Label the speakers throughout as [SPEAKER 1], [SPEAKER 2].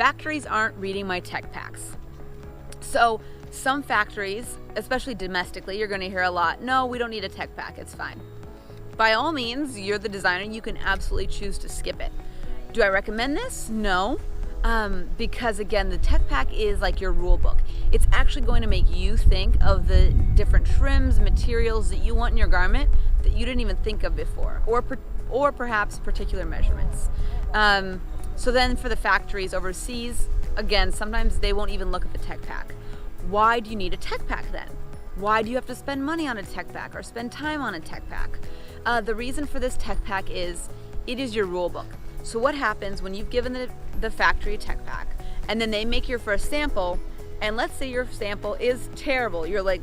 [SPEAKER 1] factories aren't reading my tech packs. So some factories, especially domestically, you're going to hear a lot, no, we don't need a tech pack, it's fine. By all means, you're the designer, you can absolutely choose to skip it. Do I recommend this? No. Because again, the tech pack is like your rule book. It's actually going to make you think of the different trims, materials that you want in your garment that you didn't even think of before, or perhaps particular measurements. So then for the factories overseas, again, sometimes they won't even look at the tech pack. Why do you need a tech pack then? Why do you have to spend money on a tech pack or spend time on a tech pack? The reason for this tech pack is it is your rule book. So what happens when you've given the factory a tech pack and then they make your first sample, and let's say your sample is terrible. You're like,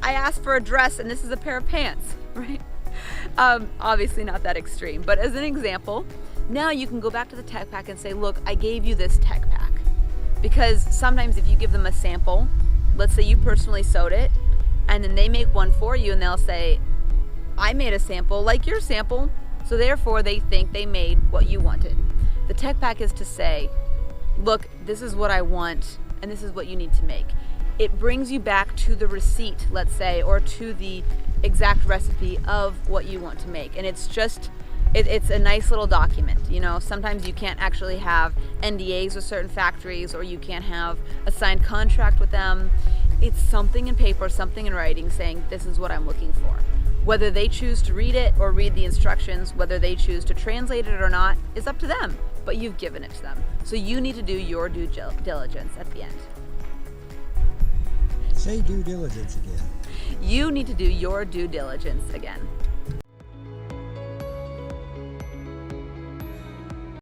[SPEAKER 1] I asked for a dress and this is a pair of pants, right? Obviously not that extreme, but as an example, now you can go back to the tech pack and say, look, I gave you this tech pack. Because sometimes if you give them a sample, let's say you personally sewed it, and then they make one for you and they'll say, I made a sample like your sample, so therefore they think they made what you wanted. The tech pack is to say, look, this is what I want and this is what you need to make. It brings you back to the receipt, let's say, or to the exact recipe of what you want to make. And it's just, it's a nice little document. You know, sometimes you can't actually have NDAs with certain factories, or you can't have a signed contract with them. It's something in paper, something in writing saying, this is what I'm looking for. Whether they choose to read it or read the instructions, whether they choose to translate it or not, is up to them, but you've given it to them. So you need to do your due diligence at the end.
[SPEAKER 2] Say due diligence again.
[SPEAKER 1] You need to do your due diligence again.